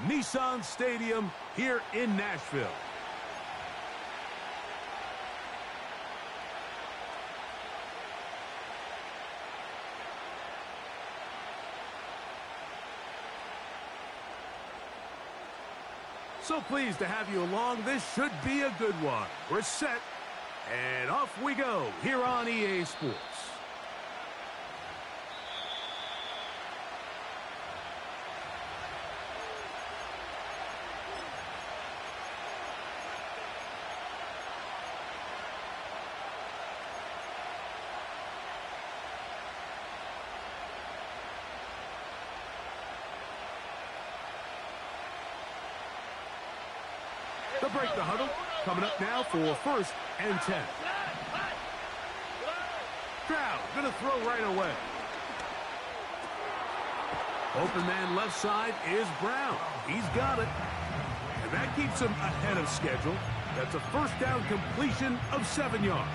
Nissan Stadium here in Nashville. So pleased to have you along. This should be a good one. We're set, and off we go here on EA Sports. They'll break the huddle. Coming up now for 1st and 10. Stroud going to throw right away. Open man left side is Brown. He's got it. And that keeps him ahead of schedule. That's a first down completion of 7 yards.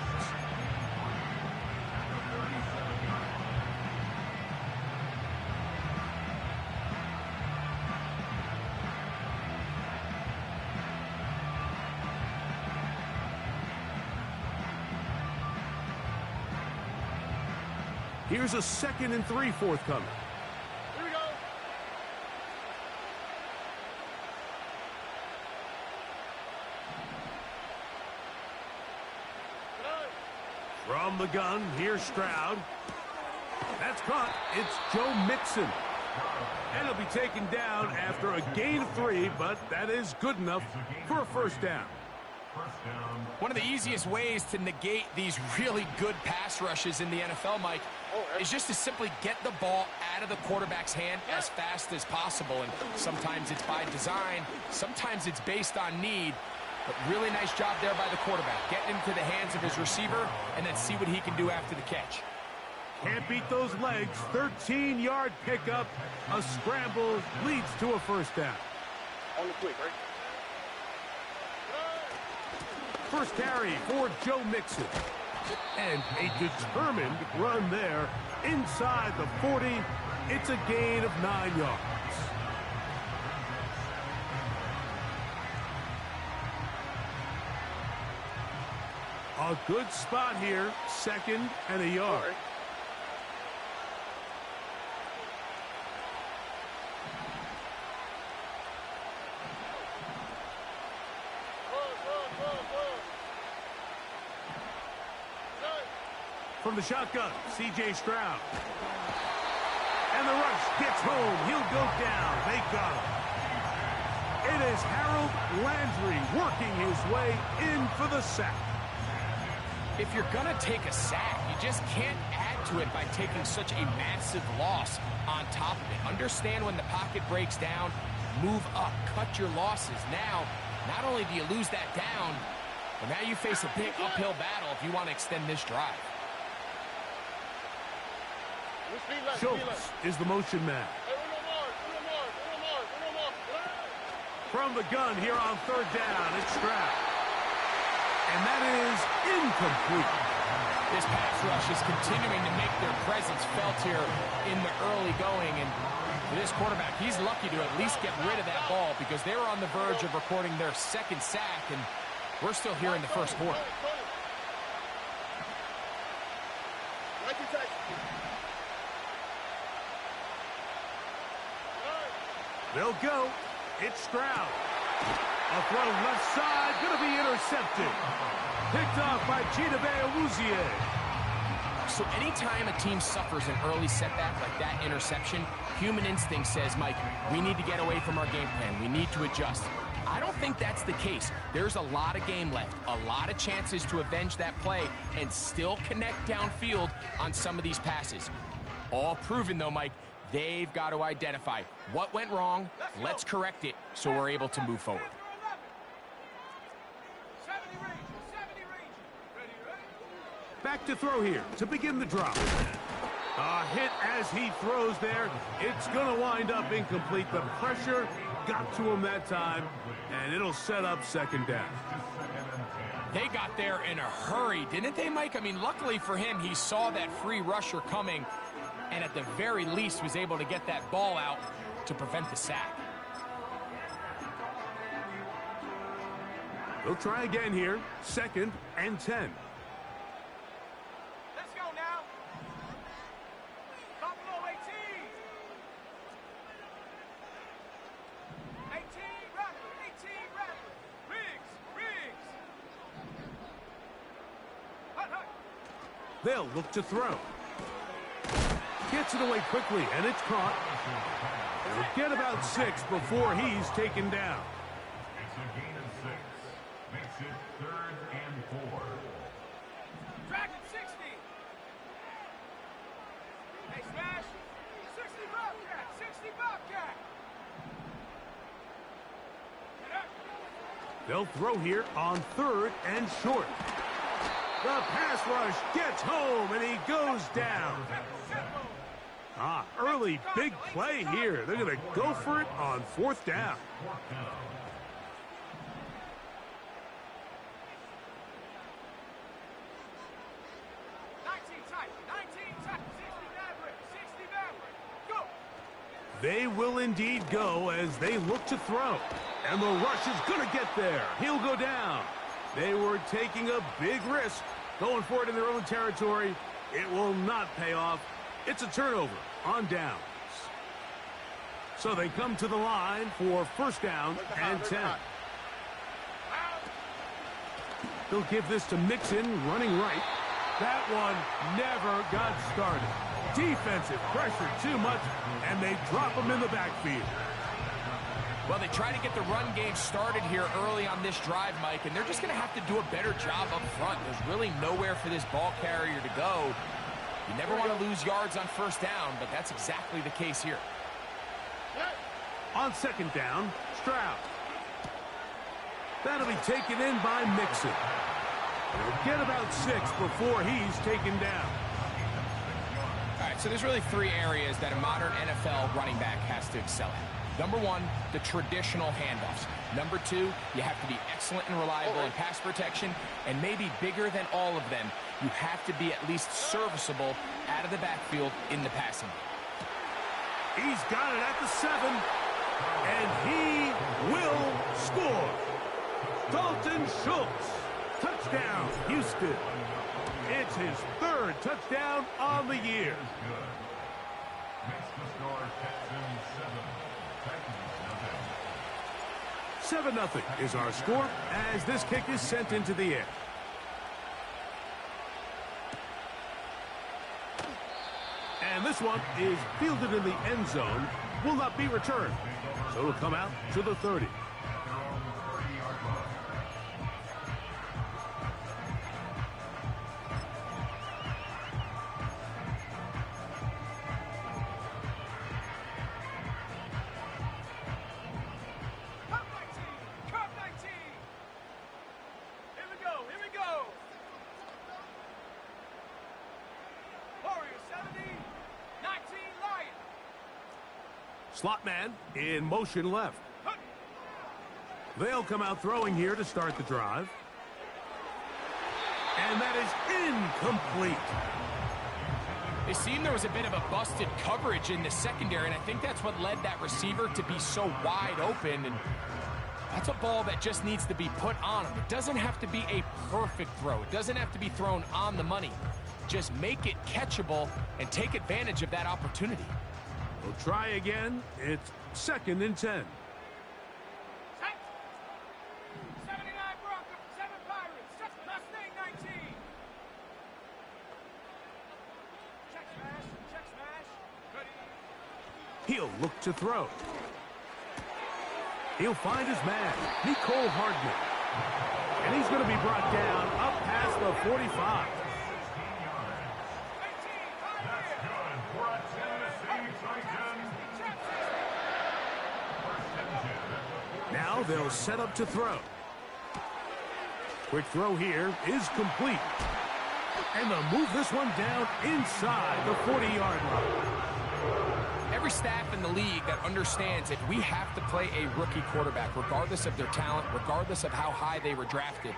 Here's a 2nd and 3 forthcoming. Here we go. From the gun, here's Stroud. That's caught. It's Joe Mixon. And he'll be taken down after a gain of 3, but that is good enough for a first down. One of the easiest ways to negate these really good pass rushes in the NFL, Mike, is just to simply get the ball out of the quarterback's hand as fast as possible. And sometimes it's by design, sometimes it's based on need. But really nice job there by the quarterback. Getting him to the hands of his receiver and then see what he can do after the catch. Can't beat those legs. 13-yard pickup. A scramble leads to a first down. On the quick, right? First carry for Joe Mixon. And a determined run there inside the 40. It's a gain of 9 yards. A good spot here. 2nd and a yard. From the shotgun, C.J. Stroud. And the rush gets home. He'll go down. They got him. It is Harold Landry working his way in for the sack. If you're going to take a sack, you just can't add to it by taking such a massive loss on top of it. Understand when the pocket breaks down, move up, cut your losses. Now, not only do you lose that down, but now you face a big uphill battle if you want to extend this drive. Schultz is the motion man. From the gun here on 3rd down, it's Stroud. And that is incomplete. This pass rush is continuing to make their presence felt here in the early going. And for this quarterback, he's lucky to at least get rid of that ball because they were on the verge of recording their 2nd sack, and we're still here in the 1st quarter. They'll go. It's Stroud. A throw left side, going to be intercepted. Picked off by Chidobe Awuzie. So anytime a team suffers an early setback like that interception, human instinct says, Mike, we need to get away from our game plan. We need to adjust. I don't think that's the case. There's a lot of game left, a lot of chances to avenge that play and still connect downfield on some of these passes. All proven, though, Mike. They've got to identify what went wrong, let's correct it so we're able to move forward. Back to throw here to begin the drop. A hit as he throws there. It's going to wind up incomplete. The pressure got to him that time, and it'll set up 2nd down. They got there in a hurry, didn't they, Mike? I mean, luckily for him, he saw that free rusher coming and at the very least was able to get that ball out to prevent the sack. They'll try again here. 2nd and 10. Let's go now. Buffalo 18. 18 Rattler. 18 Rattler. Riggs. Hut. They'll look to throw. Gets it away quickly, and it's caught. They'll get about 6 before he's taken down. It's a gain of 6. Makes it 3rd and 4. Dragon 60. Hey, Smash. 60 Bobcat. 60 Bobcat. They'll throw here on 3rd and short. The pass rush gets home, and he goes down. Early big play here. They're going to go for it on 4th down. 19 tight. 60 Maverick. Go. They will indeed go as they look to throw. And the rush is going to get there. He'll go down. They were taking a big risk, going for it in their own territory. It will not pay off. It's a turnover on downs. So they come to the line for 1st down and 10. They'll give this to Mixon, running right. That one never got started. Defensive pressure too much, and they drop him in the backfield. Well, they try to get the run game started here early on this drive, Mike, and they're just going to have to do a better job up front. There's really nowhere for this ball carrier to go. You never want to lose yards on 1st down, but that's exactly the case here. On 2nd down, Stroud. That'll be taken in by Mixon. He'll get about 6 before he's taken down. All right, so there's really 3 areas that a modern NFL running back has to excel at. Number 1, the traditional handoffs. Number 2, you have to be excellent and reliable in pass protection, and maybe bigger than all of them, you have to be at least serviceable out of the backfield in the passing game. He's got it at the 7, and he will score. Dalton Schultz, touchdown, Houston. It's his 3rd touchdown on the year. Makes the score Texans 7. 7-0 is our score as this kick is sent into the air. And this one is fielded in the end zone, will not be returned. So it'll come out to the 30. Slot man in motion left. They'll come out throwing here to start the drive. And that is incomplete. It seemed there was a bit of a busted coverage in the secondary, and I think that's what led that receiver to be so wide open. And that's a ball that just needs to be put on him. It doesn't have to be a perfect throw. It doesn't have to be thrown on the money. Just make it catchable and take advantage of that opportunity. We'll try again. It's 2nd and 10. 79 Broncos, 7 Pirates, Mustang 19. Check smash. Ready. He'll look to throw. He'll find his man, Nicole Hardman. And he's going to be brought down up past the 45. That's good for a Tennessee Titan. Now they'll set up to throw. Quick throw here is complete. And they'll move this one down inside the 40-yard line. Every staff in the league that understands if we have to play a rookie quarterback, regardless of their talent, regardless of how high they were drafted,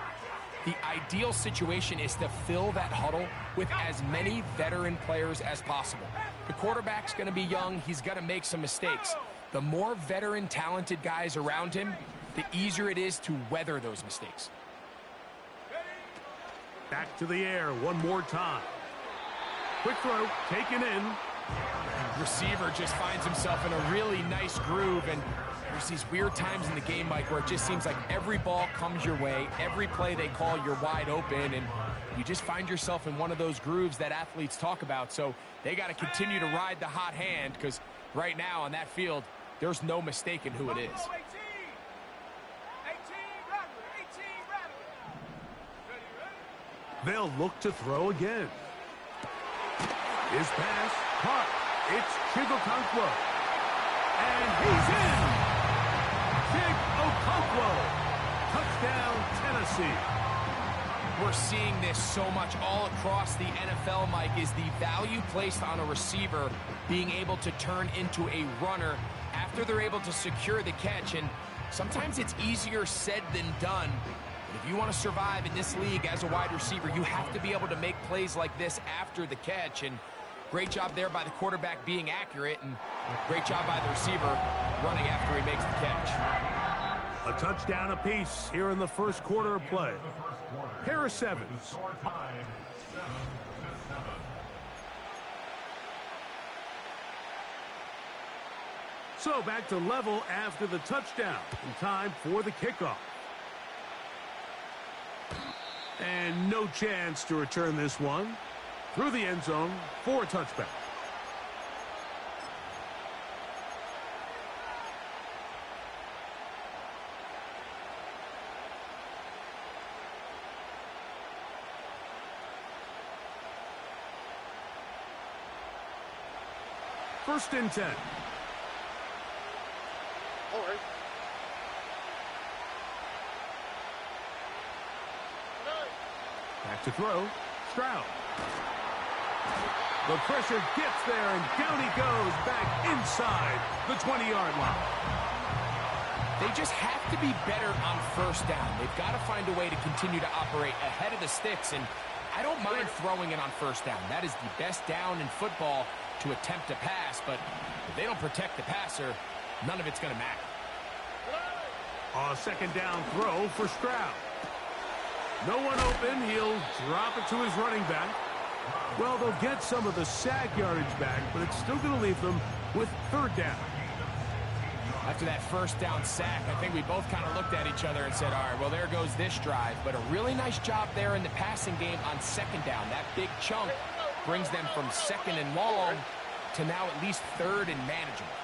the ideal situation is to fill that huddle with as many veteran players as possible. The quarterback's going to be young. He's going to make some mistakes. The more veteran, talented guys around him, the easier it is to weather those mistakes. Back to the air one more time. Quick throw, taken in. Receiver just finds himself in a really nice groove, and there's these weird times in the game, Mike, where it just seems like every ball comes your way, every play they call, you're wide open, and you just find yourself in one of those grooves that athletes talk about. So they got to continue to ride the hot hand, because right now on that field, there's no mistaking who it is. 18, Rattler, 18, Rattler. Ready, ready? They'll look to throw again. His pass caught. It's Chigokonkwo. And he's in. Chig Okonkwo. Touchdown, Tennessee. We're seeing this so much all across the NFL, Mike, is the value placed on a receiver being able to turn into a runner after they're able to secure the catch. And sometimes it's easier said than done. But if you want to survive in this league as a wide receiver, you have to be able to make plays like this after the catch. And great job there by the quarterback being accurate, and great job by the receiver running after he makes the catch. A touchdown apiece here in the first quarter of play. Pair of sevens. So back to level after the touchdown. In time for the kickoff. And no chance to return this one. Through the end zone for a touchback. First and 10. All right. Back to throw. Stroud. The pressure gets there, and down he goes back inside the 20-yard line. They just have to be better on first down. They've got to find a way to continue to operate ahead of the sticks, and I don't mind throwing it on first down. That is the best down in football to attempt to pass, but if they don't protect the passer, none of it's going to matter. A second down throw for Stroud. No one open. He'll drop it to his running back. Well, they'll get some of the sack yardage back, but it's still going to leave them with third down. After that first down sack, I think we both kind of looked at each other and said, all right, well, there goes this drive. But a really nice job there in the passing game on second down. That big chunk brings them from second and long to now at least third and manageable.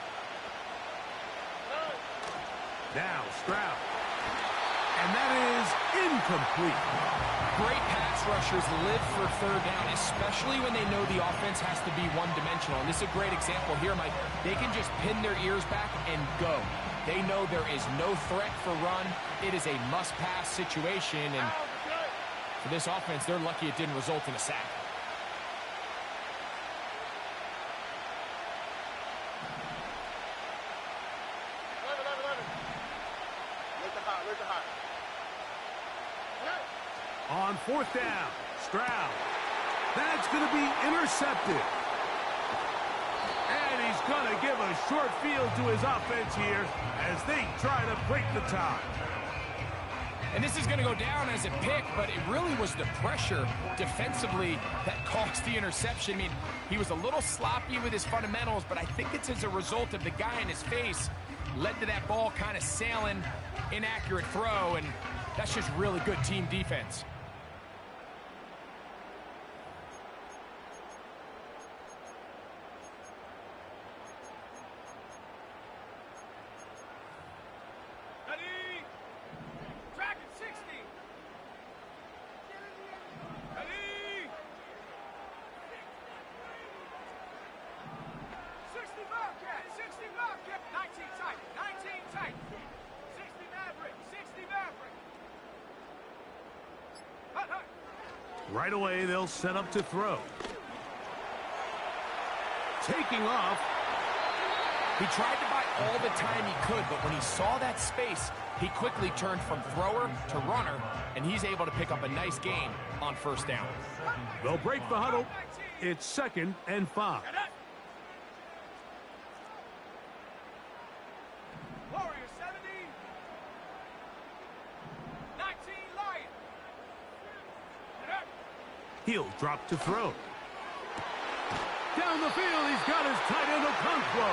Now Stroud. And that is incomplete. Great pass rushers live for third down, especially when they know the offense has to be one-dimensional. And this is a great example here, Mike. They can just pin their ears back and go. They know there is no threat for run. It is a must-pass situation. And for this offense, they're lucky it didn't result in a sack. On fourth down, Stroud. That's going to be intercepted. And he's going to give a short field to his offense here as they try to break the tie. And this is going to go down as a pick, but it really was the pressure defensively that caused the interception. I mean, he was a little sloppy with his fundamentals, but I think it's as a result of the guy in his face led to that ball kind of sailing, inaccurate throw, and that's just really good team defense. Right away, they'll set up to throw. Taking off. He tried to buy all the time he could, but when he saw that space, he quickly turned from thrower to runner, and he's able to pick up a nice gain on first down. They'll break the huddle. It's 2nd and 5. Warrior 70. 19 Lion. He'll drop to throw. Down the field, he's got his tight end Okonkwo.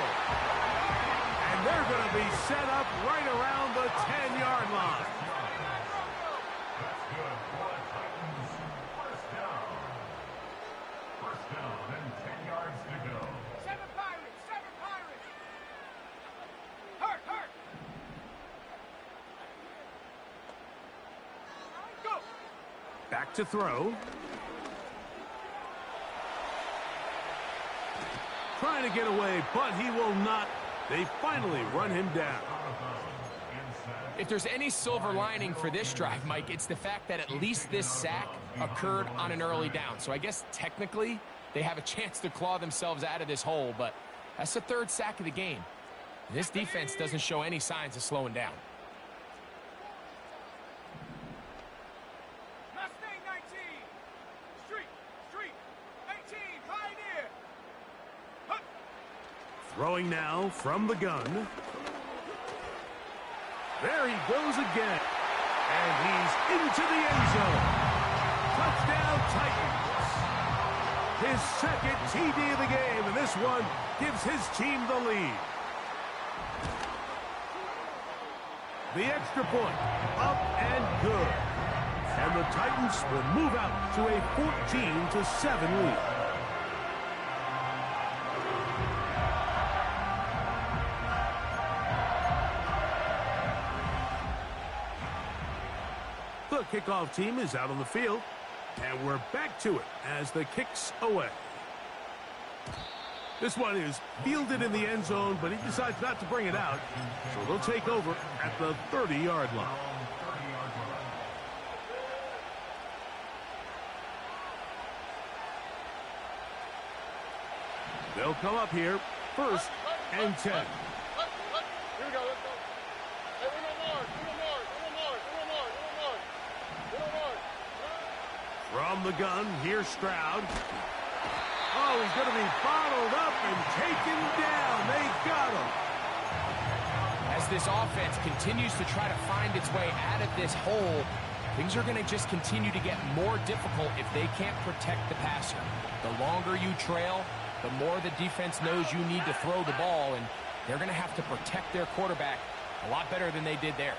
And they're going to be set up right around the 10-yard line. That's good for the Titans. First down. First down and 10 yards to go. 7 Pirates! 7 Pirates! Hurt! Hurt! Go! Back to throw. Trying to get away, but he will not. They finally run him down. If there's any silver lining for this drive, Mike, it's the fact that at least this sack occurred on an early down. So I guess technically they have a chance to claw themselves out of this hole, but that's the 3rd sack of the game. This defense doesn't show any signs of slowing down. Mustang 19! Street! 18! Pioneer! Hup! Throwing now from the gun. There he goes again. And he's into the end zone. Touchdown, Titans. His 2nd TD of the game, and this one gives his team the lead. The extra point, up and good. And the Titans will move out to a 14-7 lead. The kickoff team is out on the field, and we're back to it as the kick's away. This one is fielded in the end zone, but he decides not to bring it out, so they'll take over at the 30-yard line. They'll come up here, 1st and 10. Here we go, let's go. Hey, we know more. From the gun, here's Stroud. Oh, he's going to be bottled up and taken down. They got him. As this offense continues to try to find its way out of this hole, things are going to just continue to get more difficult if they can't protect the passer. The longer you trail, the more the defense knows you need to throw the ball, and they're going to have to protect their quarterback a lot better than they did there.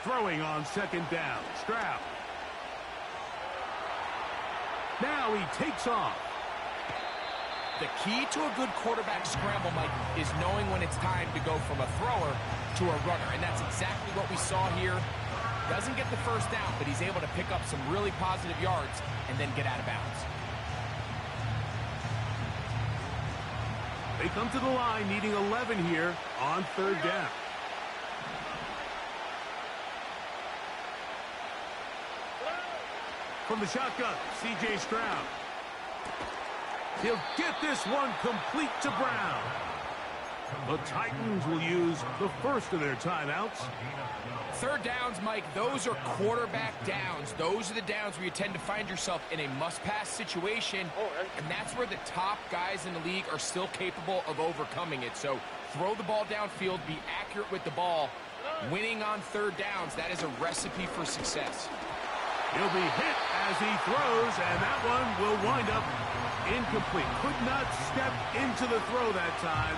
Throwing on 2nd down, Stroud. Now he takes off. The key to a good quarterback scramble, Mike, is knowing when it's time to go from a thrower to a runner, and that's exactly what we saw here. Doesn't get the 1st down, but he's able to pick up some really positive yards and then get out of bounds. They come to the line needing 11 here on 3rd down. From the shotgun, C.J. Stroud. He'll get this one complete to Brown. The Titans will use the 1st of their timeouts. 3rd downs, Mike, those are quarterback downs. Those are the downs where you tend to find yourself in a must-pass situation, and that's where the top guys in the league are still capable of overcoming it. So throw the ball downfield, be accurate with the ball. Winning on 3rd downs, that is a recipe for success. He'll be hit as he throws, and that one will wind up incomplete. Could not step into the throw that time.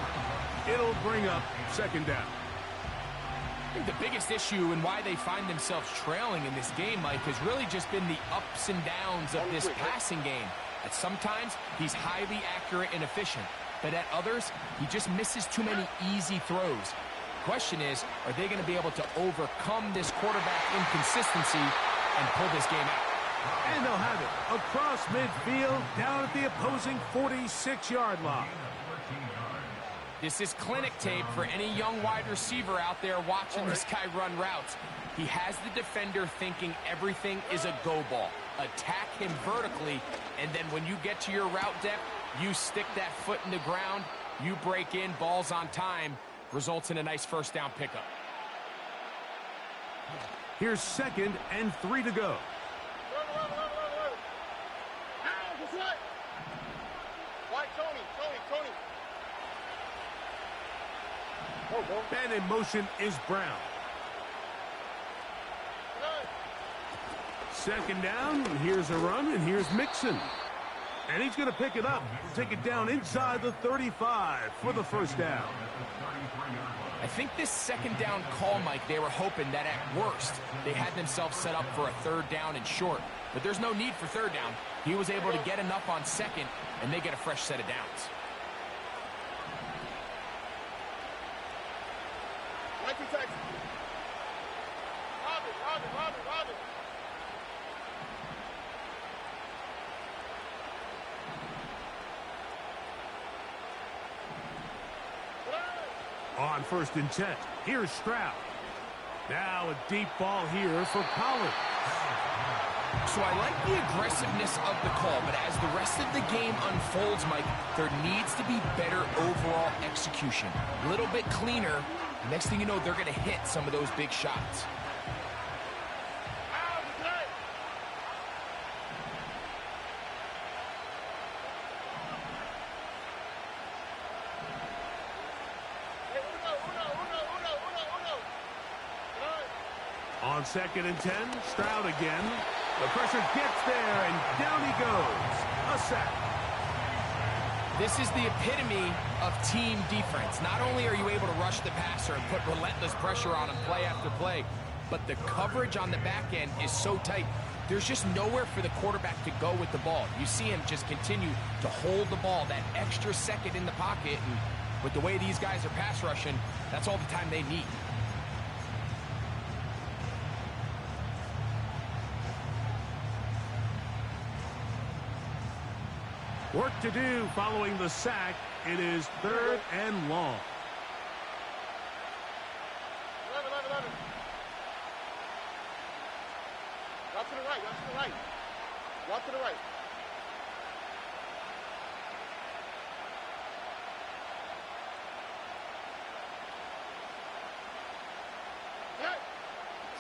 It'll bring up 2nd down. I think the biggest issue and why they find themselves trailing in this game, Mike, has really just been the ups and downs of this passing game. At sometimes, he's highly accurate and efficient, but at others, he just misses too many easy throws. The question is, are they going to be able to overcome this quarterback inconsistency and pull this game out? And they'll have it across midfield, down at the opposing 46-yard line. This is clinic tape for any young wide receiver out there watching this guy run routes. He has the defender thinking everything is a go ball. Attack him vertically, and then when you get to your route depth, you stick that foot in the ground, you break in, balls on time, results in a nice 1st down pickup. Here's 2nd and 3 to go. And in motion is Brown. Second down, here's a run, and here's Mixon. And he's going to pick it up, take it down inside the 35 for the first down. I think this second down call, Mike, they were hoping that at worst they had themselves set up for a third down and short. But there's no need for third down. He was able to get enough on second, and they get a fresh set of downs. Right to Texas. Robin. On 1st and 10, here's Stroud. Now a deep ball here for Collins. So I like the aggressiveness of the call, but as the rest of the game unfolds, Mike, there needs to be better overall execution. A little bit cleaner. Next thing you know, they're going to hit some of those big shots. On 2nd and 10, Stroud again. The pressure gets there, and down he goes. A sack. This is the epitome of team defense. Not only are you able to rush the passer and put relentless pressure on him play after play, but the coverage on the back end is so tight. There's just nowhere for the quarterback to go with the ball. You see him just continue to hold the ball that extra second in the pocket, and with the way these guys are pass rushing, that's all the time they need. Work to do following the sack. It is 3rd and long. 11. Walk to the right. Walk to the right.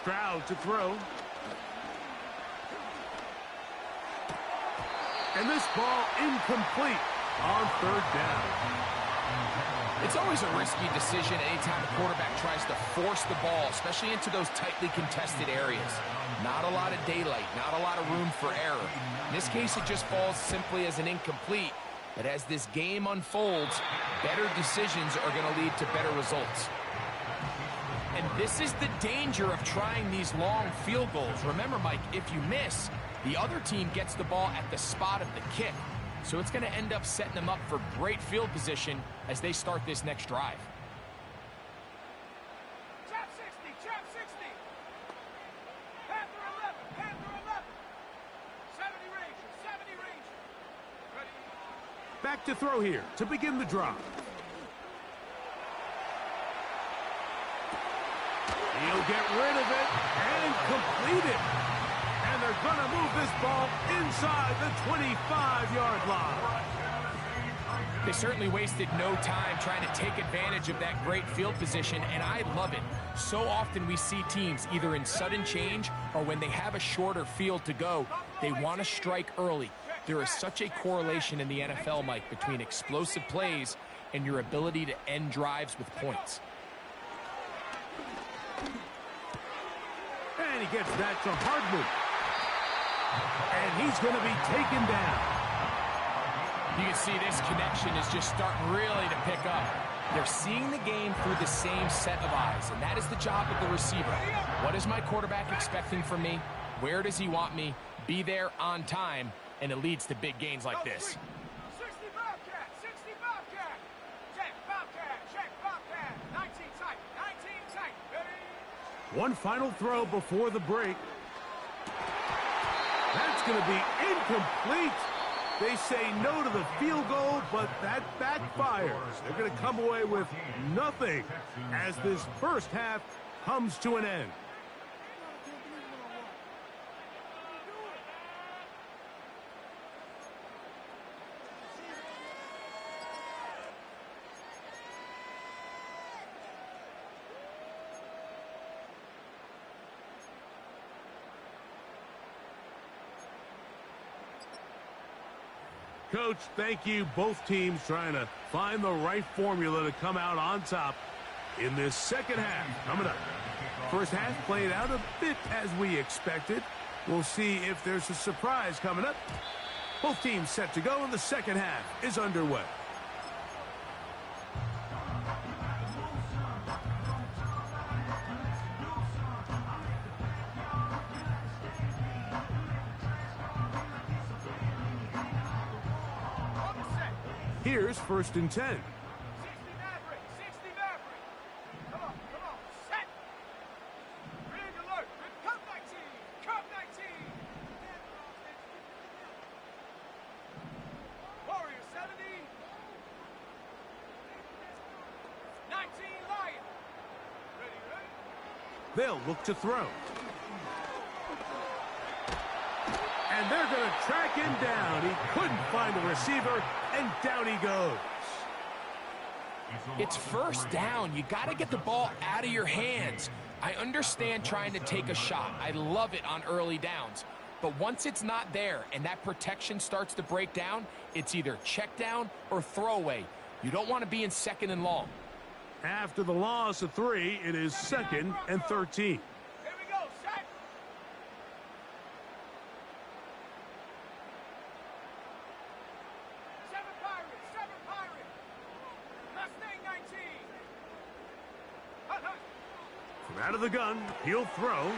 Stroud to throw. And this ball incomplete on 3rd down. It's always a risky decision anytime a quarterback tries to force the ball, especially into those tightly contested areas. Not a lot of daylight, not a lot of room for error. In this case, it just falls simply as an incomplete. But as this game unfolds, better decisions are going to lead to better results. And this is the danger of trying these long field goals. Remember, Mike, if you miss, the other team gets the ball at the spot of the kick. So it's going to end up setting them up for great field position as they start this next drive. Trap 60. Panther 11. 70 range. Ready. Back to throw here to begin the drive. He'll get rid of it and complete it. And they're going to move this ball inside the 25-yard line. They certainly wasted no time trying to take advantage of that great field position, and I love it. So often we see teams either in sudden change or when they have a shorter field to go, they want to strike early. There is such a correlation in the NFL, Mike, between explosive plays and your ability to end drives with points. And he gets that to Hardman. And he's going to be taken down. You can see this connection is just starting really to pick up. They're seeing the game through the same set of eyes, and that is the job of the receiver. What is my quarterback expecting from me? Where does he want me? Be there on time, and it leads to big gains like this. 60 Bobcat. Check Bobcat. 19 tight. Ready. One final throw before the break. That's going to be incomplete. They say no to the field goal, but that backfires. They're going to come away with nothing as this first half comes to an end. Coach, thank you. Both teams trying to find the right formula to come out on top in this second half. Coming up. First half played out a bit as we expected. We'll see if there's a surprise coming up. Both teams set to go, and the second half is underway. Here's 1st and 10. 60 Maverick, 60 Maverick. Come on, set. Rig alert, come 19, come 19. Warrior 70. 19 Lion. Ready. They'll look to throw. And they're going to track him down. He couldn't find the receiver, and down he goes. It's 1st down. You got to get the ball out of your hands. I understand trying to take a shot. I love it on early downs. But once it's not there and that protection starts to break down, it's either check down or throwaway. You don't want to be in 2nd and long. After the loss of 3, it is 2nd and 13. Here we go, set. Seven Pirate. Mustang 19. Hut. From out of the gun, he'll throw.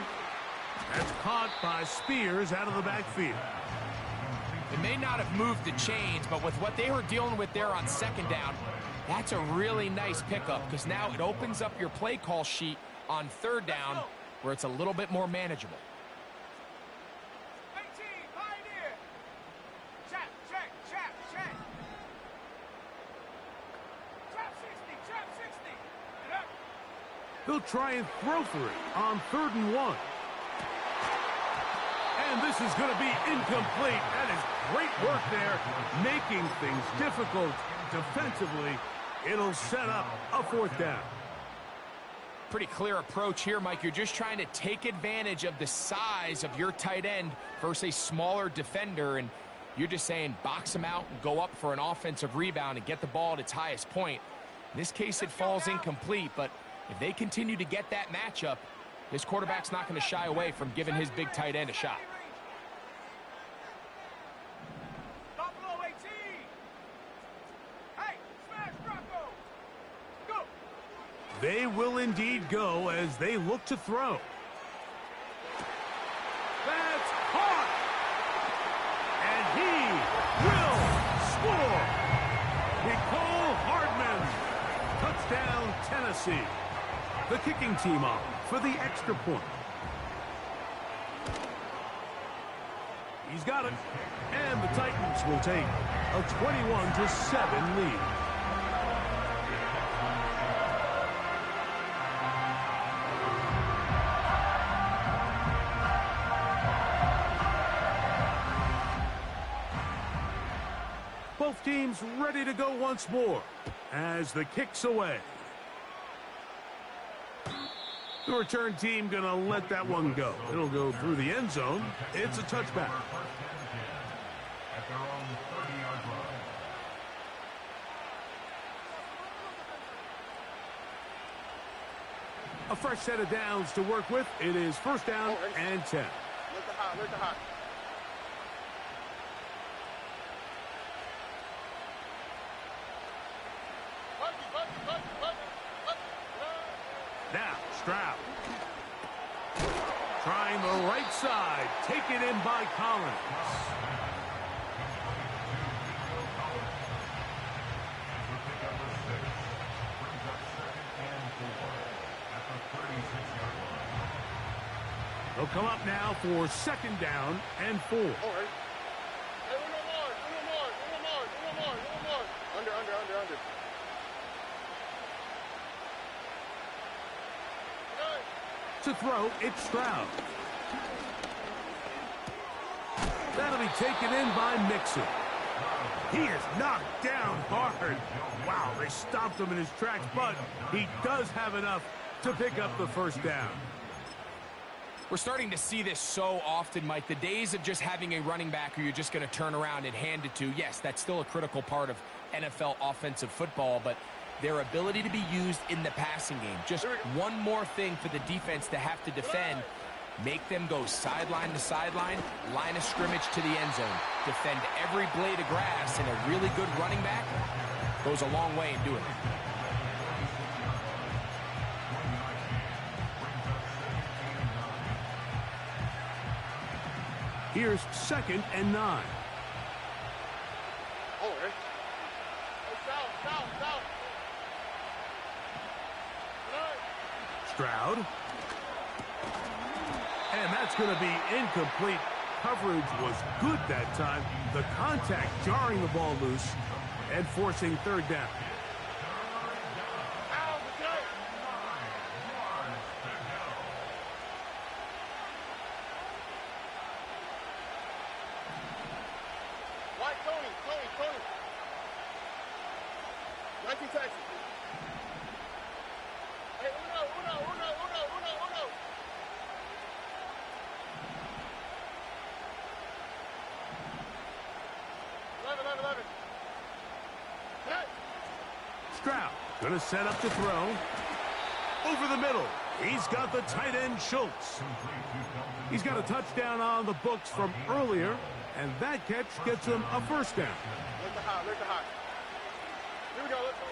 That's caught by Spears out of the backfield. It may not have moved the chains, but with what they were dealing with there on 2nd down, that's a really nice pickup because now it opens up your play call sheet on 3rd down where it's a little bit more manageable. 18, Pioneer. Check. Trap 60. Get up. They'll try and throw for it on 3rd and 1. And this is going to be incomplete. That is great work there, making things difficult defensively. It'll set up a 4th down. Pretty clear approach here, Mike. You're just trying to take advantage of the size of your tight end versus a smaller defender, and you're just saying box him out and go up for an offensive rebound and get the ball at its highest point. In this case, it falls incomplete, but if they continue to get that matchup, this quarterback's not going to shy away from giving his big tight end a shot. Buffalo 18. Hey, smash Bronco. Go. They will indeed go as they look to throw. That's caught! And he will score! Nicole Hardman. Touchdown, Tennessee. The kicking team on for the extra point. He's got it. And the Titans will take a 21-7 lead. Both teams ready to go once more as the kick's away. The return team going to let that one go. It'll go through the end zone. It's a touchback. At their own 30-yard line. A fresh set of downs to work with. It is 1st down and 10. Where's the hot? Now, Stroud. Trying the right side. Taken in by Collins. They'll come up now for 2nd down and 4. Under. To throw, it's Stroud. That'll be taken in by Mixon. He is knocked down hard. Wow, they stopped him in his tracks, but he does have enough to pick up the 1st down. We're starting to see this so often, Mike. The days of just having a running back who you're just going to turn around and hand it to, yes, that's still a critical part of NFL offensive football, but their ability to be used in the passing game. Just one more thing for the defense to have to defend. Make them go sideline to sideline, line of scrimmage to the end zone. Defend every blade of grass, and a really good running back goes a long way in doing it. Here's 2nd and 9. Oh, hey. South. Stroud. And that's going to be incomplete. Coverage was good that time. The contact jarring the ball loose and forcing 3rd down. Tony. 19 Texas. Hey, uno. 11. Hey. Stroud going to set up to throw. Over the middle. He's got the tight end Schultz. He's got a touchdown on the books from earlier, and that catch gets him a 1st down. Look the high. Here we go, let's go.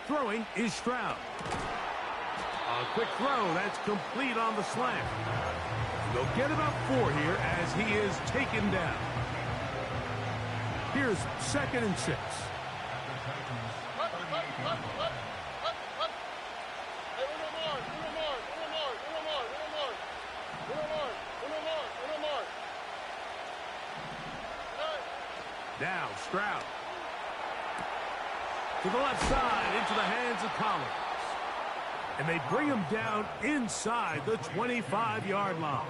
Throwing is Stroud. A quick throw, that's complete on the slant. They'll get about 4 here as he is taken down. Here's 2nd and 6. Now Stroud. To the left side, into the hands of Collins. And they bring him down inside the 25-yard line.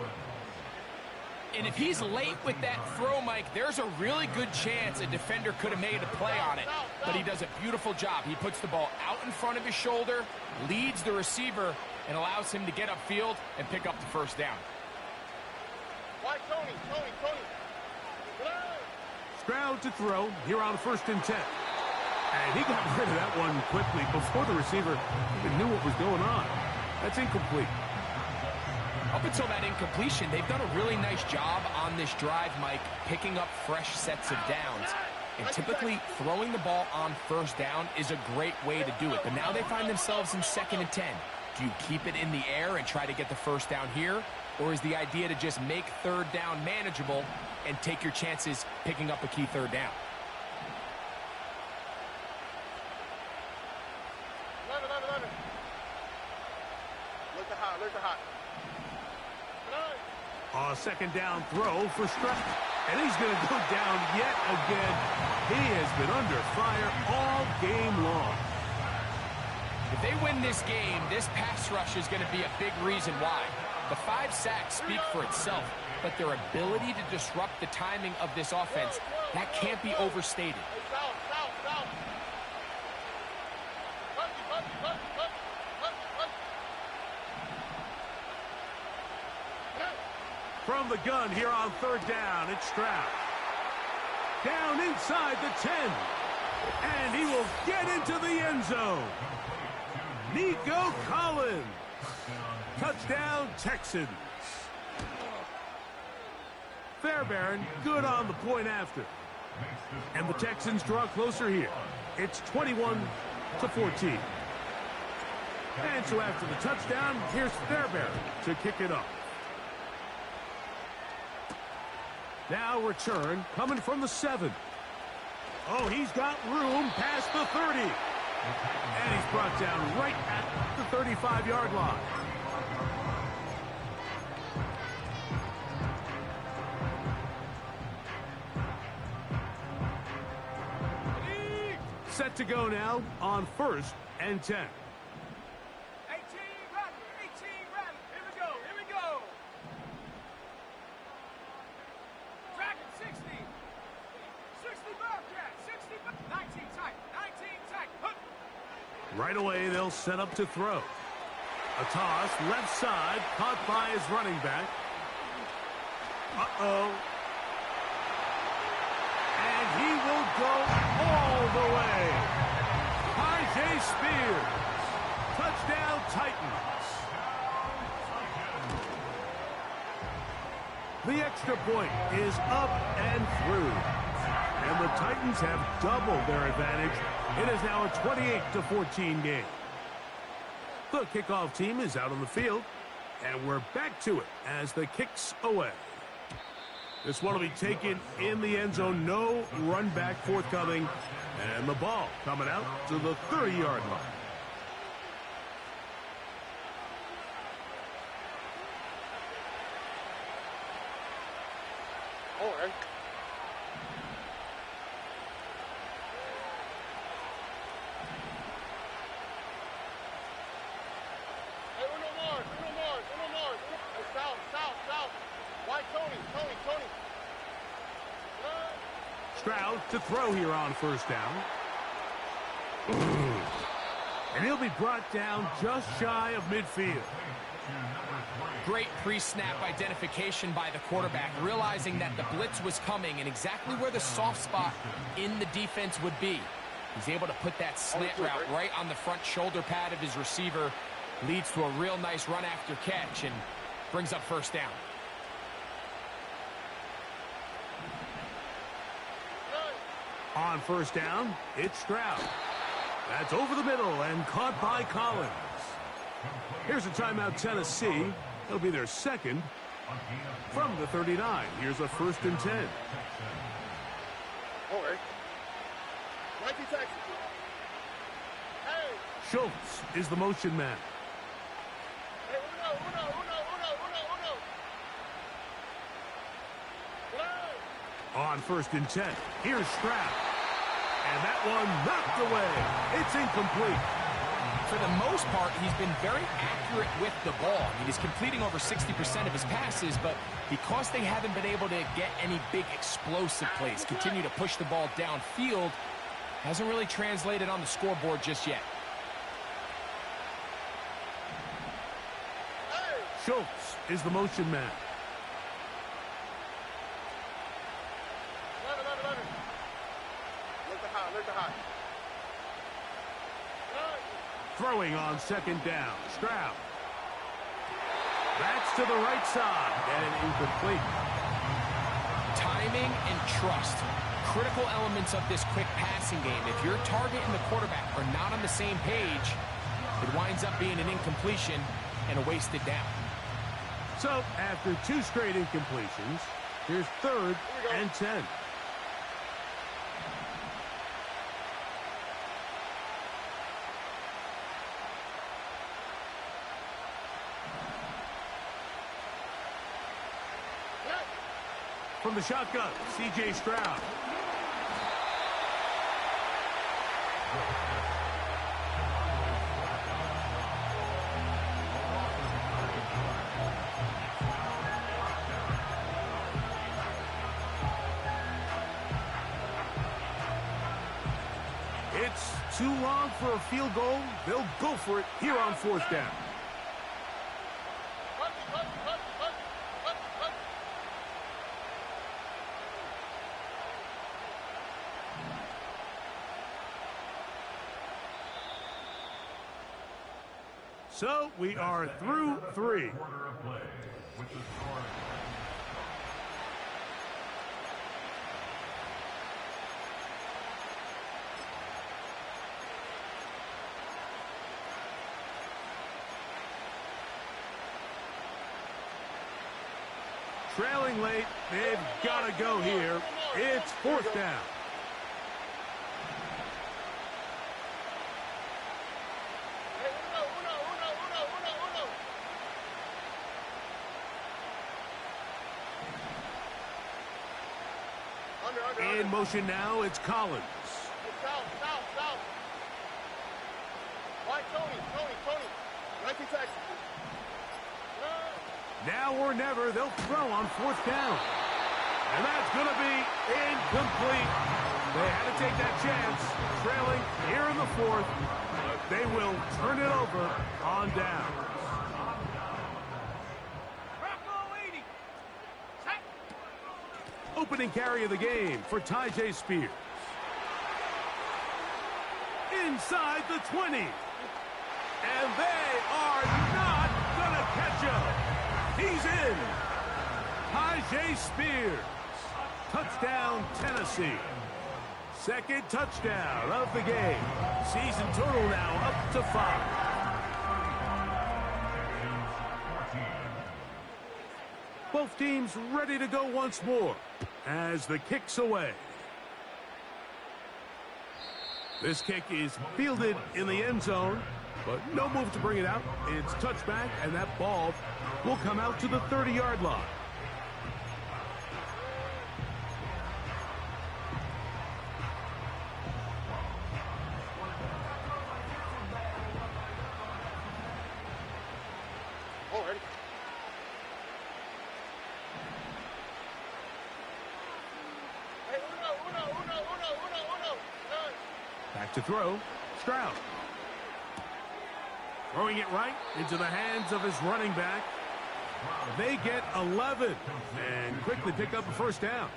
And if he's late with that throw, Mike, there's a really good chance a defender could have made a play on it. But he does a beautiful job. He puts the ball out in front of his shoulder, leads the receiver, and allows him to get upfield and pick up the 1st down. Why, Tony. Stroud to throw here on 1st and 10. And he got rid of that one quickly before the receiver even knew what was going on. That's incomplete. Up until that incompletion, they've done a really nice job on this drive, Mike, picking up fresh sets of downs. And typically, throwing the ball on 1st down is a great way to do it. But now they find themselves in 2nd and 10. Do you keep it in the air and try to get the 1st down here? Or is the idea to just make 3rd down manageable and take your chances picking up a key 3rd down? 11. Look the hot. A 2nd down throw for Stroud. And he's going to go down yet again. He has been under fire all game long. If they win this game, this pass rush is going to be a big reason why. The 5 sacks speak for itself, but their ability to disrupt the timing of this offense, that can't be overstated. From the gun here on 3rd down, it's Stroud. Down inside the 10. And he will get into the end zone. Nico Collins. Touchdown, Texans. Fairbairn, good on the point after. And the Texans draw closer here. It's 21-14. And so after the touchdown, here's Fairbairn to kick it off. Now return coming from the 7. Oh, he's got room past the 30. And he's brought down right at the 35-yard line. Set to go now on 1st and 10. 18 run. Here we go. Dragon 60. 60 Bobcat. 60 19 tight. Right away, they'll set up to throw. A toss, left side, caught by his running back. Uh-oh. And he will go all the way. Tyjae Spears. Touchdown, Titans. The extra point is up and through. And the Titans have doubled their advantage. It is now a 28-14 game. The kickoff team is out on the field. And we're back to it as the kick's away. This one will be taken in the end zone. No run back forthcoming. And the ball coming out to the 30-yard line. All right. Hey, Uno Mars. Hey, south. White Tony. Stroud to throw here on first down. And he'll be brought down just shy of midfield. Great pre-snap identification by the quarterback, realizing that the blitz was coming and exactly where the soft spot in the defense would be. He's able to put that slant route right on the front shoulder pad of his receiver. Leads to a real nice run after catch and brings up first down. On first down, it's Stroud. That's over the middle and caught by Collins. Here's a timeout, Tennessee. It'll be their second from the 39. Here's a 1st and 10. All right. Nike Texas. Hey. Schultz is the motion man. Hey, Uno. On 1st and 10, here's Stroud. And that one knocked away. It's incomplete. For the most part, he's been very accurate with the ball. I mean, he's completing over 60% of his passes, but because they haven't been able to get any big explosive plays, continue to push the ball downfield, hasn't really translated on the scoreboard just yet. Schultz is the motion man. 11. Look the high. Throwing on 2nd down. Stroud. That's to the right side and incomplete. Timing and trust. Critical elements of this quick passing game. If your target and the quarterback are not on the same page, it winds up being an incompletion and a wasted down. So, after 2 straight incompletions, here's 3rd and 10. From the shotgun, C.J. Stroud. It's too long for a field goal. They'll go for it here on 4th down. So we are through 3. Trailing late, they've got to go here. It's 4th down. In motion now, it's Collins. South. White Tony. Nike Texas. Now or never, they'll throw on 4th down. And that's going to be incomplete. They had to take that chance, trailing here in the 4th. But they will turn it over on down. Opening carry of the game for Tyjae Spears. inside the 20. And they are not going to catch him. He's in. Tajay Spears. Touchdown, Tennessee. Second touchdown of the game. Season total now up to 5. Both teams ready to go once more as the kick's away. This kick is fielded in the end zone, but no move to bring it out. It's touchback, and that ball will come out to the 30-yard line. Back to throw, Stroud. Throwing it right into the hands of his running back. They get 11 and quickly pick up a first down.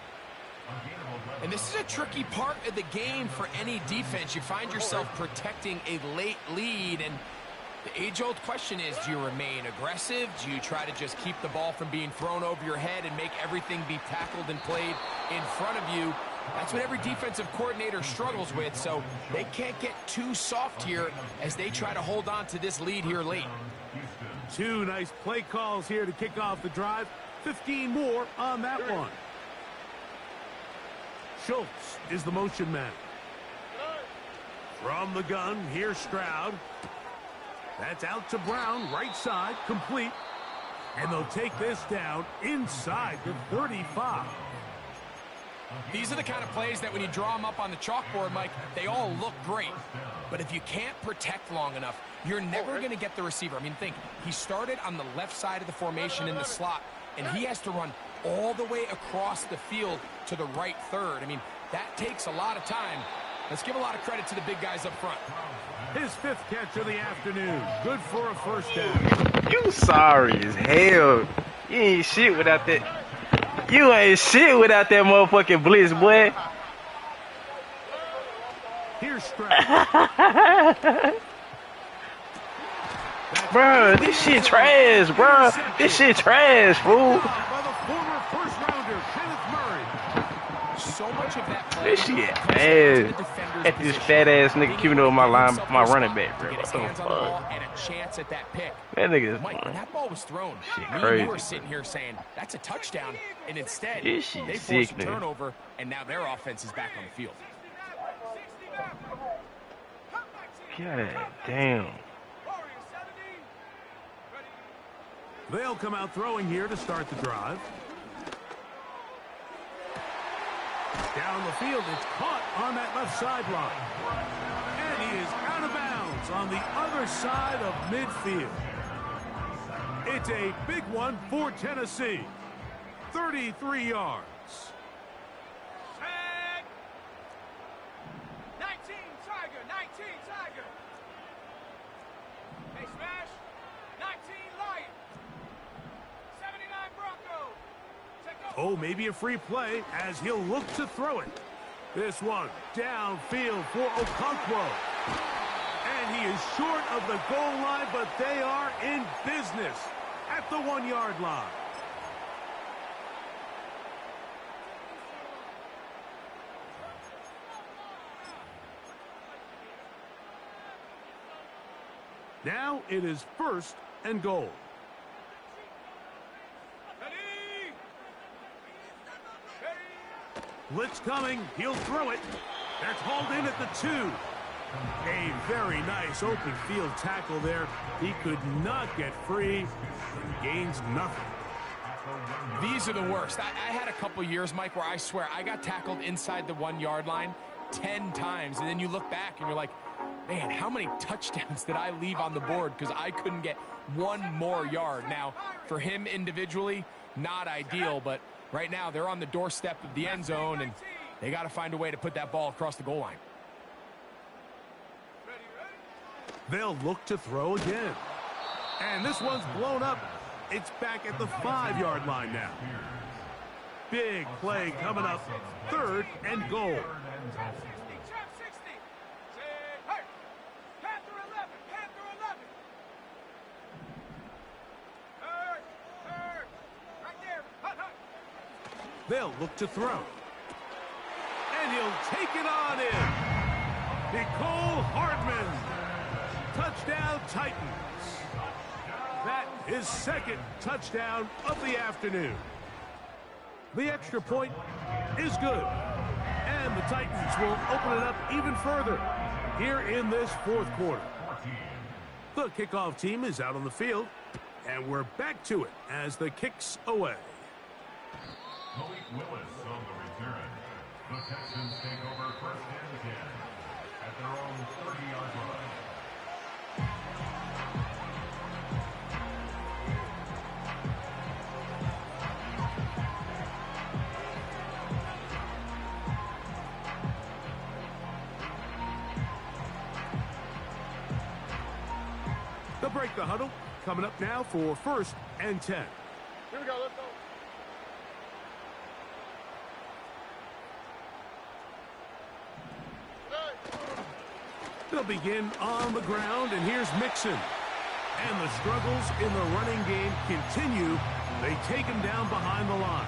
And this is a tricky part of the game for any defense. You find yourself protecting a late lead, and the age-old question is, do you remain aggressive? Do you try to just keep the ball from being thrown over your head and make everything be tackled and played in front of you? That's what every defensive coordinator struggles with, so they can't get too soft here as they try to hold on to this lead here late. Two nice play calls here to kick off the drive. 15 more on that one. Schultz is the motion man. From the gun, here's Stroud. That's out to Brown, right side, complete. And they'll take this down inside the 35. These are the kind of plays that when you draw them up on the chalkboard, Mike, they all look great. But if you can't protect long enough, you're never going to get the receiver. I mean, think, he started on the left side of the formation in the slot, and he has to run all the way across the field to the right third. I mean, that takes a lot of time. Let's give a lot of credit to the big guys up front. His fifth catch of the afternoon. Good for a first down. You sorry as hell. You ain't shit without that. You ain't shit without that motherfucking blitz, boy. Here's Stroud. Bro, this shit trash, bro. This shit trash, fool. By the former first-rounder, Kenneth Murray. So much of that play This shit ass. At this fat ass nigga keeping over my running back, bro. Get his What the hands on the ball fuck? and a chance at that pick. That nigga Mike, when that ball was thrown, Shit me and crazy. you were sitting here saying, that's a touchdown. And instead, This shit they forced sick, a nigga. turnover, and now their offense is back on the field. God damn. They'll come out throwing here to start the drive. Down the field, it's caught on that left sideline. And he is out of bounds on the other side of midfield. It's a big one for Tennessee. 33 yards. Tag. 19 Tiger, 19 Tiger. Hey, smash. 19 Lion. 79 Bronco. Check out. Oh, maybe a free play as he'll look to throw it. This one downfield for Okonkwo. And he is short of the goal line, but they are in business at the 1-yard line. Now it is 1st and goal. Ready. Blitz coming. He'll throw it. That's hauled in at the 2. A very nice open field tackle there. He could not get free and gains nothing. These are the worst. I had a couple years, Mike, where I swear I got tackled inside the 1-yard line 10 times, and then you look back and you're like, man, how many touchdowns did I leave on the board because I couldn't get one more yard? Now, for him individually, not ideal, but right now they're on the doorstep of the end zone, and they got to find a way to put that ball across the goal line. They'll look to throw again. And this one's blown up. It's back at the 5-yard line now. Big play coming up. 3rd and goal. They'll look to throw. And he'll take it on in. Nicole Hardman. Touchdown Titans. That is second touchdown of the afternoon. The extra point is good. And the Titans will open it up even further here in this fourth quarter. The kickoff team is out on the field, and we're back to it as the kick's away. Malik Willis on the return. The Texans take over first and 10 at their own 30-yard line. They'll break the huddle. Coming up now for first and 10. Here we go, let's go. They'll begin on the ground, and here's Mixon. And the struggles in the running game continue. They take him down behind the line.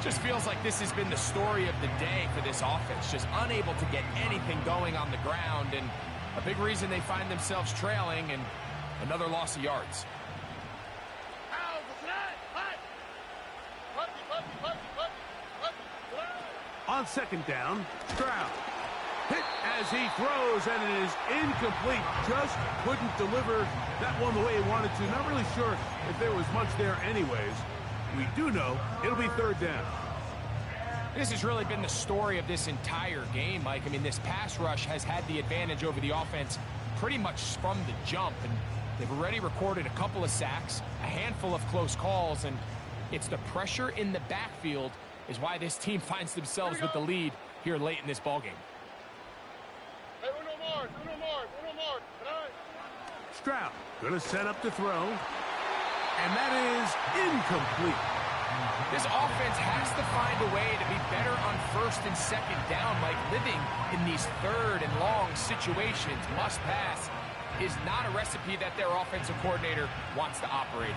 Just feels like this has been the story of the day for this offense. Just unable to get anything going on the ground, and a big reason they find themselves trailing and another loss of yards. On second down, Stroud. Hit as he throws, and it is incomplete. Just couldn't deliver that one the way he wanted to. Not really sure if there was much there anyways. We do know it'll be third down. This has really been the story of this entire game, Mike. I mean, this pass rush has had the advantage over the offense pretty much from the jump, and they've already recorded a couple of sacks, a handful of close calls, and it's the pressure in the backfield is why this team finds themselves with the lead here late in this ballgame. Stroud gonna set up to throw, and that is incomplete. This offense has to find a way to be better on first and second down. Like, living in these third and long situations, must pass, is not a recipe that their offensive coordinator wants to operate in.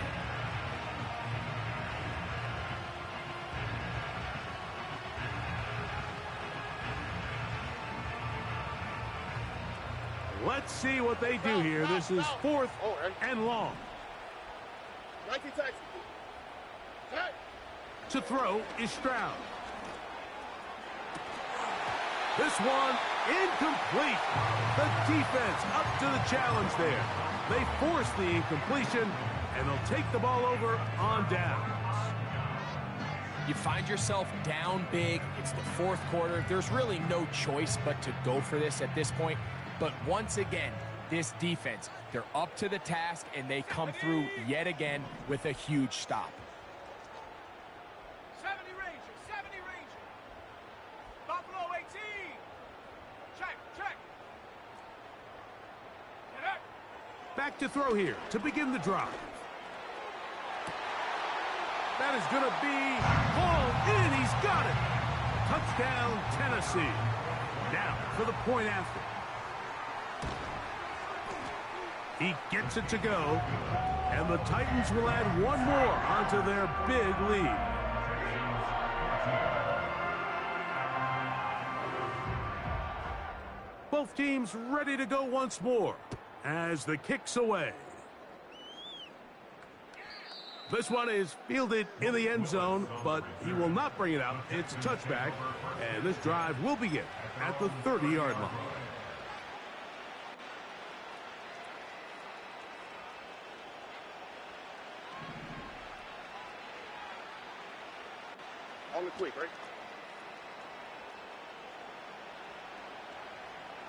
Let's see what they do here. This is fourth and long. To throw is Stroud. This one incomplete. The defense up to the challenge there. They force the incompletion, and they'll take the ball over on downs. You find yourself down big. It's the fourth quarter. There's really no choice but to go for this at this point. But once again, this defense, they're up to the task, and they come through yet again with a huge stop. 70 Ranger. Buffalo 18. Check. Get up. Back to throw here to begin the drive. That is going to be hauled in. He's got it. Touchdown, Tennessee. Now for the point after. He gets it to go, and the Titans will add one more onto their big lead. Both teams ready to go once more as the kick's away. This one is fielded in the end zone, but he will not bring it out. It's a touchback, and this drive will begin at the 30-yard line. On the quick, right?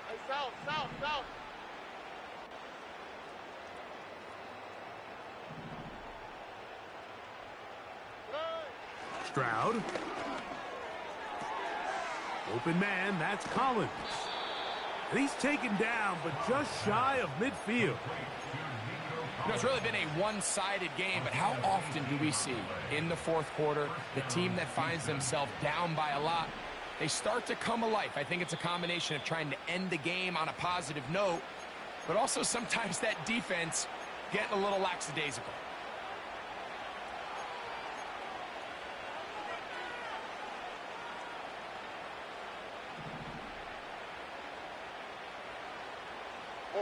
Hey, south. Stroud. Open man, that's Collins. And he's taken down, but just shy of midfield. You know, it's really been a one-sided game, but how often do we see in the fourth quarter the team that finds themselves down by a lot, they start to come alive? I think it's a combination of trying to end the game on a positive note, but also sometimes that defense getting a little lackadaisical.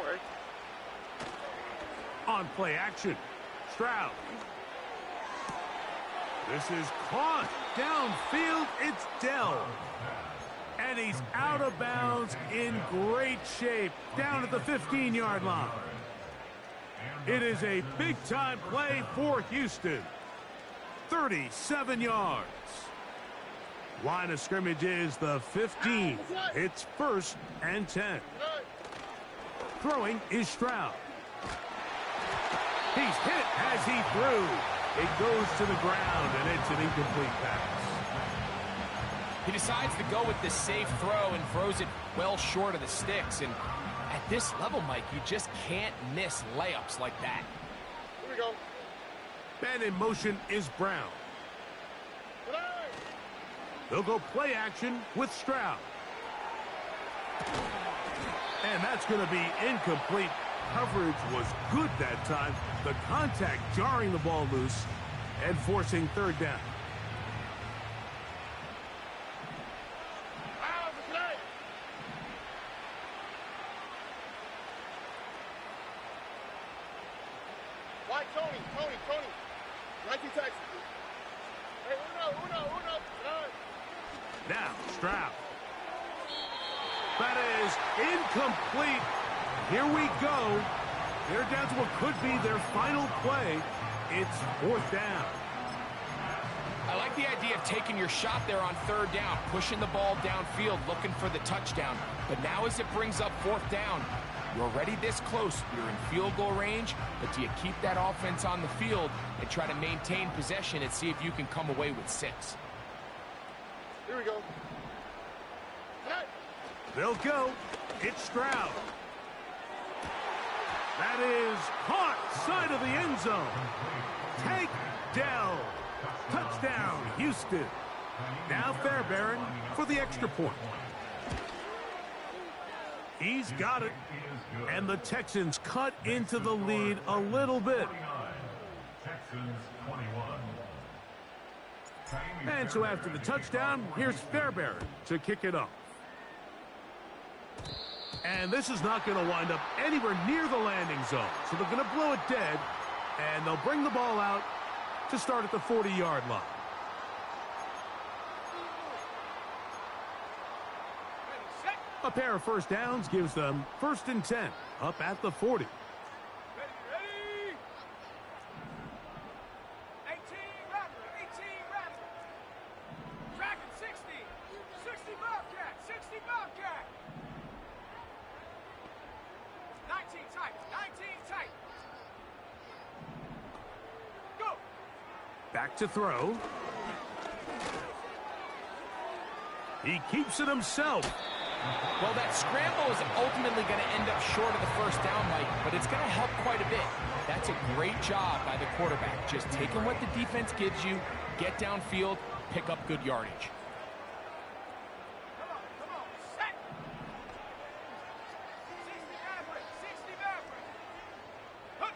worry. On play action, Stroud. This is caught. Downfield, it's Dell. And he's out of bounds in great shape, down at the 15-yard line. It is a big-time play for Houston. 37 yards. Line of scrimmage is the 15. It's 1st and 10. Throwing is Stroud. He's hit as he threw. It goes to the ground, and it's an incomplete pass. He decides to go with the safe throw and throws it well short of the sticks. And at this level, Mike, you just can't miss layups like that. Here we go. Man in motion is Brown. They'll go play action with Stroud. And that's going to be incomplete. Coverage was good that time. The contact jarring the ball loose and forcing 3rd down. Why, Tony? 19 Texas. Hey, Uno. Now, Stroud. That is incomplete. Here we go. They're down to what could be their final play. It's 4th down. I like the idea of taking your shot there on 3rd down, pushing the ball downfield, looking for the touchdown. But now as it brings up 4th down, you're already this close. You're in field goal range, but do you keep that offense on the field and try to maintain possession and see if you can come away with 6? Here we go. They'll go. It's Stroud. That is caught side of the end zone. Take Dell. Touchdown, Houston. Now Fairbairn for the extra point. He's got it. And the Texans cut into the lead a little bit. And so after the touchdown, here's Fairbairn to kick it off. And this is not going to wind up anywhere near the landing zone. So they're going to blow it dead, and they'll bring the ball out to start at the 40-yard line. A pair of 1st downs gives them 1st and 10, up at the 40. Ready. 18 Raptor. Dragon 60 Bobcat. 19 tight. Go. Back to throw. He keeps it himself. Well, that scramble is ultimately going to end up short of the 1st down, Mike, but it's going to help quite a bit. That's a great job by the quarterback, just taking what the defense gives you, get downfield, pick up good yardage. Come on. Set. 60 Maverick.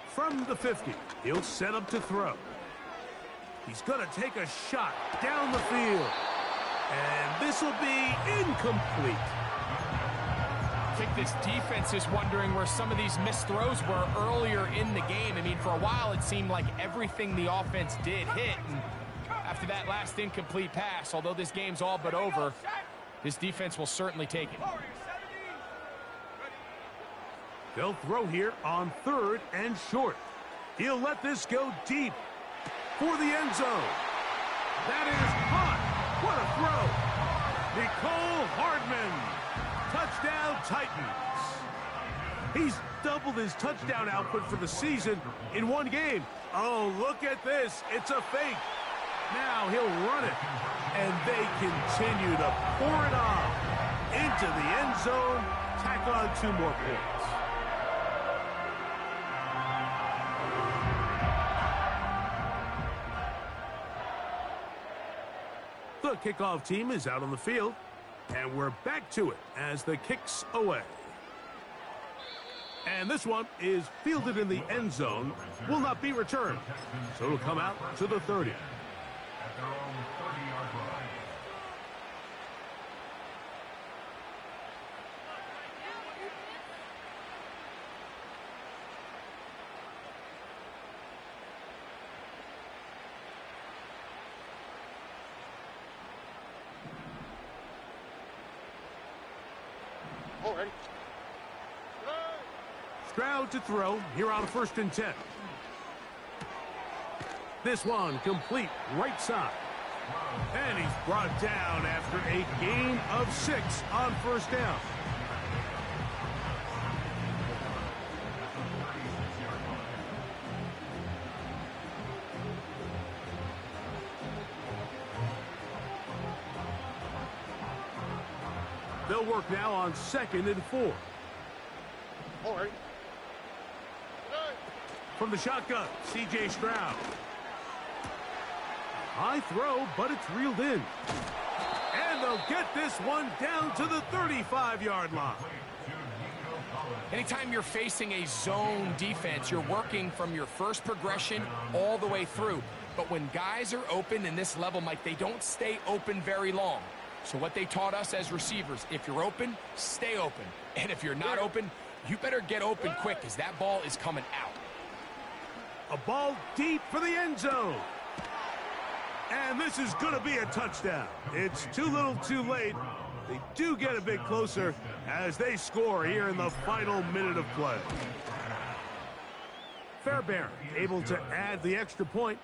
From the 50, he'll set up to throw. He's going to take a shot down the field. And this will be incomplete. I think this defense is wondering where some of these missed throws were earlier in the game. I mean, for a while, it seemed like everything the offense did hit. And after that last incomplete pass, although this game's all but over, this defense will certainly take it. They'll throw here on 3rd and short. He'll let this go deep for the end zone. That is caught. What a throw. Nicole Hardman. Touchdown, Titans. He's doubled his touchdown output for the season in one game. Oh, look at this. It's a fake. Now he'll run it. And they continue to pour it on into the end zone. Tack on 2 more points. The kickoff team is out on the field, and we're back to it as the kick's away. And this one is fielded in the end zone, will not be returned. So it'll come out to the 30. At their own 30-yard line. Stroud to throw here on 1st and 10. This one complete right side. And he's brought down after a gain of 6 on 1st down. They'll work now on 2nd and 4. From the shotgun, C.J. Stroud. High throw, but it's reeled in. And they'll get this one down to the 35-yard line. Anytime you're facing a zone defense, you're working from your first progression all the way through. But when guys are open in this level, Mike, they don't stay open very long. So what they taught us as receivers, if you're open, stay open. And if you're not open, you better get open quick because that ball is coming out. A ball deep for the end zone. And this is going to be a touchdown. It's too little too late. They do get a bit closer as they score here in the final minute of play. Fairbairn able to add the extra point.